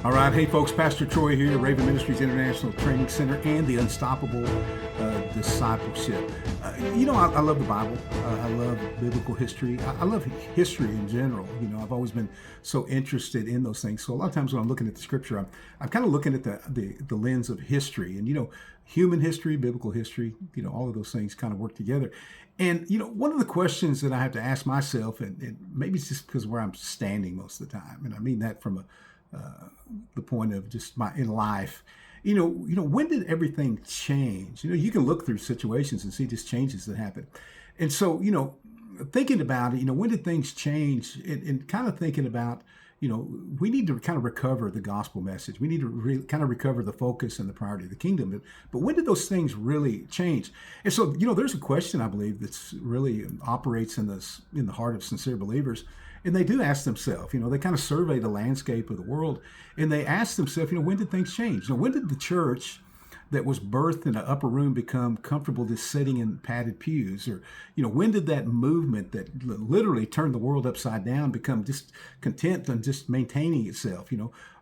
All right, hey folks, Pastor Troy here, Raven Ministries International Training Center and the Unstoppable Discipleship. I love the Bible. I love biblical history. I love history in general. I've always been so interested in those things. So a lot of times when I'm looking at the scripture, I'm kind of looking at the lens of history. And, human history, biblical history, all of those things kind of work together. And, one of the questions that I have to ask myself, and maybe it's just because where I'm standing most of the time, and I mean that from the point of just in life, when did everything change? You can look through situations and see just changes that happen. And so, thinking about it, when did things change, and kind of thinking about, we need to kind of recover the gospel message. We need to kind of recover the focus and the priority of the kingdom. But when did those things really change? And so, there's a question, I believe, that's really operates in the heart of sincere believers. And they do ask themselves, they kind of survey the landscape of the world, and they ask themselves, when did things change? When did the church that was birthed in an upper room become comfortable just sitting in padded pews? Or, when did that movement that literally turned the world upside down become just content and just maintaining itself?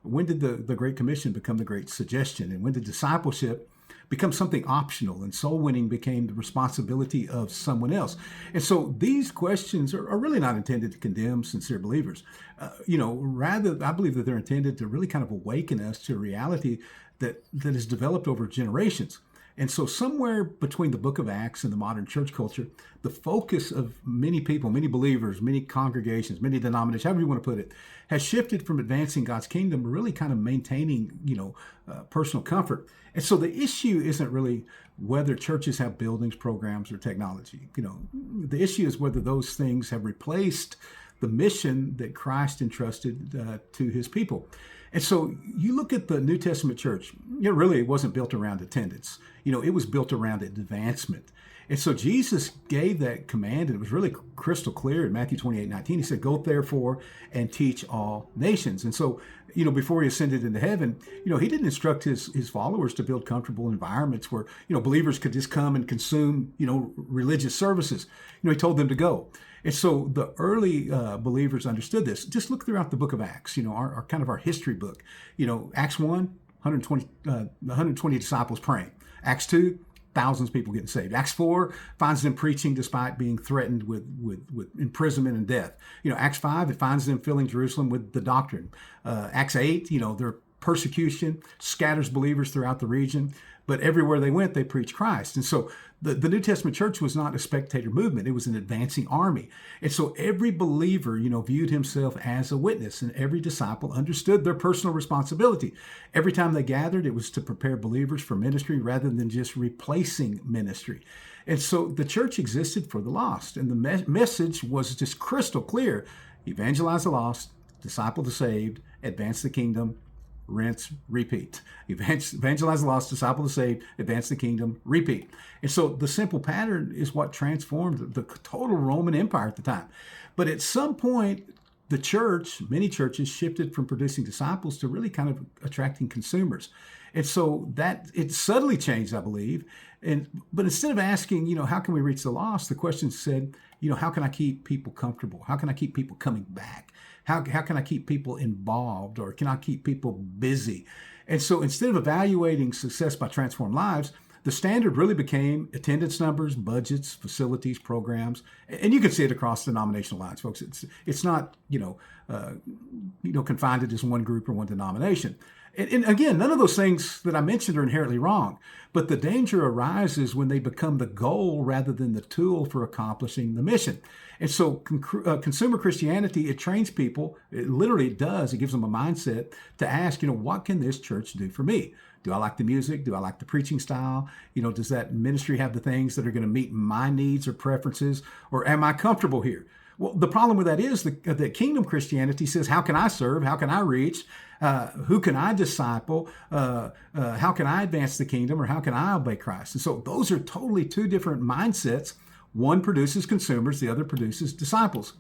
When did the Great Commission become the Great Suggestion? And when did discipleship become something optional and soul winning became the responsibility of someone else? And so these questions are really not intended to condemn sincere believers. Rather, I believe that they're intended to really kind of awaken us to a reality that has developed over generations. And so somewhere between the book of Acts and the modern church culture, the focus of many people, many believers, many congregations, many denominations, however you want to put it, has shifted from advancing God's kingdom to really kind of maintaining, personal comfort. And so the issue isn't really whether churches have buildings, programs, or technology. The issue is whether those things have replaced the mission that Christ entrusted to his people. And so you look at the New Testament church, it wasn't built around attendance. It was built around advancement. And so Jesus gave that command, and it was really crystal clear in Matthew 28:19. He said, "Go therefore and teach all nations." And so, before he ascended into heaven, he didn't instruct his followers to build comfortable environments where, believers could just come and consume, religious services. He told them to go. And so the early believers understood this. Just look throughout the book of Acts, our kind of our history book. Acts 1, 120 disciples praying. Acts 2, thousands of people getting saved. Acts 4 finds them preaching despite being threatened with imprisonment and death. Acts 5, it finds them filling Jerusalem with the doctrine. Acts 8, their persecution scatters believers throughout the region, but everywhere they went, they preached Christ. And so the New Testament church was not a spectator movement. It was an advancing army. And so every believer, viewed himself as a witness, and every disciple understood their personal responsibility. Every time they gathered, it was to prepare believers for ministry rather than just replacing ministry. And so the church existed for the lost. And the message was just crystal clear. Evangelize the lost, disciple the saved, advance the kingdom, rinse, repeat. Evangelize the lost, disciple the saved, advance the kingdom, repeat. And so the simple pattern is what transformed the total Roman Empire at the time. But at some point, the church, many churches, shifted from producing disciples to really kind of attracting consumers. And so that it subtly changed, I believe. But instead of asking, how can we reach the lost, the question said, how can I keep people comfortable? How can I keep people coming back? How can I keep people involved, or can I keep people busy? And so instead of evaluating success by transformed lives, the standard really became attendance numbers, budgets, facilities, programs, and you can see it across denominational lines, folks. It's not confined to just one group or one denomination. And again, none of those things that I mentioned are inherently wrong, but the danger arises when they become the goal rather than the tool for accomplishing the mission. And so consumer Christianity, it trains people, it literally does, it gives them a mindset to ask, what can this church do for me? Do I like the music? Do I like the preaching style? Does that ministry have the things that are going to meet my needs or preferences? Or am I comfortable here? Well, the problem with that is that kingdom Christianity says, how can I serve? How can I reach? Who can I disciple? How can I advance the kingdom? Or how can I obey Christ? And so those are totally two different mindsets. One produces consumers, the other produces disciples.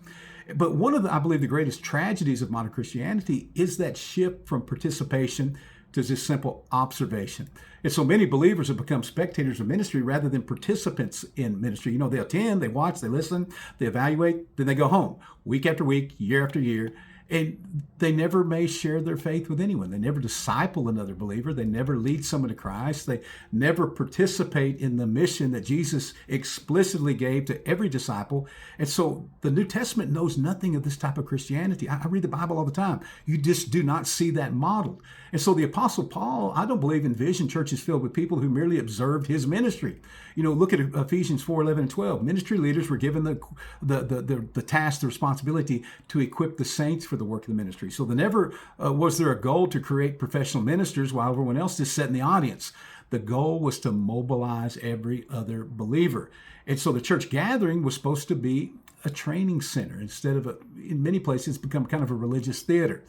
But one of I believe, the greatest tragedies of modern Christianity is that shift from participation to just simple observation. And so many believers have become spectators of ministry rather than participants in ministry. They attend, they watch, they listen, they evaluate, then they go home week after week, year after year. And they never may share their faith with anyone. They never disciple another believer. They never lead someone to Christ. They never participate in the mission that Jesus explicitly gave to every disciple. And so the New Testament knows nothing of this type of Christianity. I read the Bible all the time. You just do not see that modeled. And so the Apostle Paul, I don't believe, envisioned churches filled with people who merely observed his ministry. Look at Ephesians 4:11 and 12. Ministry leaders were given the task, the responsibility to equip the saints for the work of the ministry. So never was there a goal to create professional ministers while everyone else just sat in the audience. The goal was to mobilize every other believer. And so the church gathering was supposed to be a training center instead of, in many places, it's become kind of a religious theater.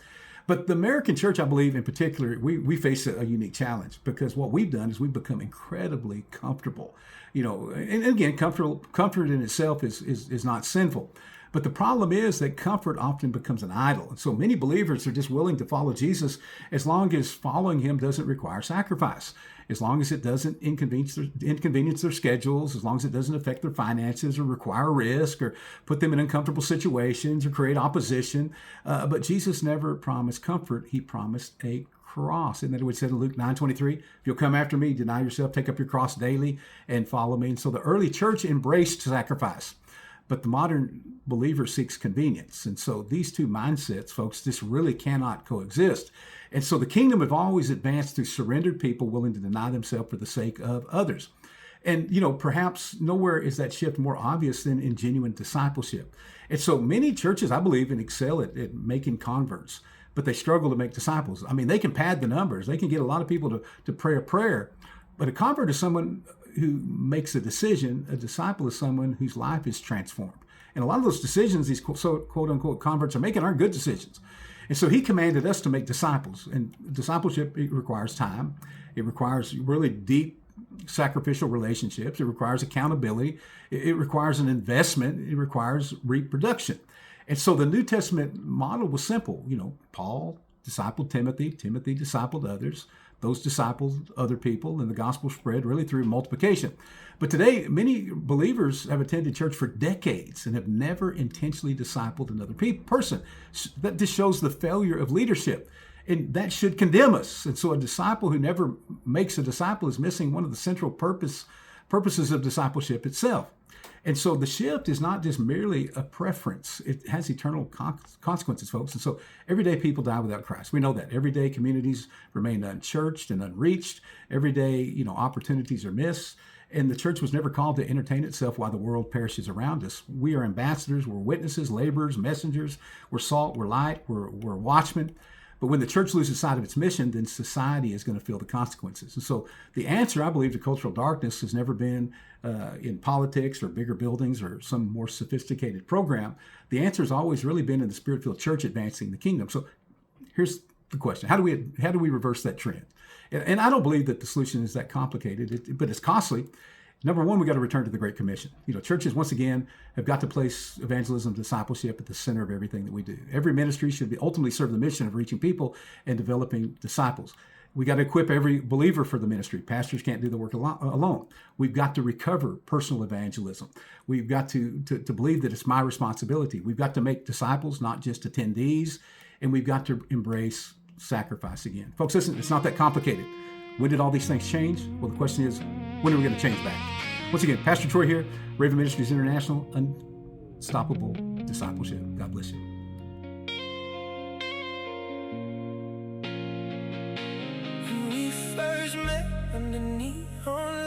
But the American church, I believe in particular, we face a unique challenge, because what we've done is we've become incredibly comfortable. And again, comfort in itself is not sinful. But the problem is that comfort often becomes an idol. And so many believers are just willing to follow Jesus as long as following him doesn't require sacrifice, as long as it doesn't inconvenience their schedules, as long as it doesn't affect their finances or require risk or put them in uncomfortable situations or create opposition. But Jesus never promised comfort. He promised a cross. Isn't that what it said in Luke 9:23? If you'll come after me, deny yourself, take up your cross daily and follow me. And so the early church embraced sacrifice, but the modern believer seeks convenience. And so these two mindsets, folks, just really cannot coexist. And so the kingdom have always advanced through surrendered people willing to deny themselves for the sake of others. And, perhaps nowhere is that shift more obvious than in genuine discipleship. And so many churches, I believe, excel at making converts, but they struggle to make disciples. I mean, they can pad the numbers. They can get a lot of people to pray a prayer, but a convert is someone who makes a decision. A disciple is someone whose life is transformed. And a lot of those decisions these quote unquote converts are making aren't good decisions. And so he commanded us to make disciples. And discipleship, it requires time. It requires really deep sacrificial relationships. It requires accountability. It requires an investment. It requires reproduction. And so the New Testament model was simple. Paul discipled Timothy. Timothy discipled others. Those discipled other people, and the gospel spread really through multiplication. But today, many believers have attended church for decades and have never intentionally discipled another person. That just shows the failure of leadership, and that should condemn us. And so a disciple who never makes a disciple is missing one of the central purposes of discipleship itself. And so the shift is not just merely a preference. It has eternal consequences, folks. And so everyday people die without Christ. We know that. Everyday communities remain unchurched and unreached. Everyday, opportunities are missed. And the church was never called to entertain itself while the world perishes around us. We are ambassadors. We're witnesses, laborers, messengers. We're salt. We're light. We're watchmen. But when the church loses sight of its mission, then society is going to feel the consequences. And so the answer, I believe, to cultural darkness has never been in politics or bigger buildings or some more sophisticated program. The answer has always really been in the Spirit-filled church advancing the kingdom. So here's the question. How do we reverse that trend? And I don't believe that the solution is that complicated, but it's costly. Number one, we got to return to the Great Commission. Churches, once again, have got to place evangelism, discipleship at the center of everything that we do. Every ministry should ultimately serve the mission of reaching people and developing disciples. We got to equip every believer for the ministry. Pastors can't do the work alone. We've got to recover personal evangelism. We've got to believe that it's my responsibility. We've got to make disciples, not just attendees, and we've got to embrace sacrifice again. Folks, listen, it's not that complicated. When did all these things change? Well, the question is, when are we going to change back? Once again, Pastor Troy here, Raven Ministries International, Unstoppable Discipleship. God bless you. When we first met under neon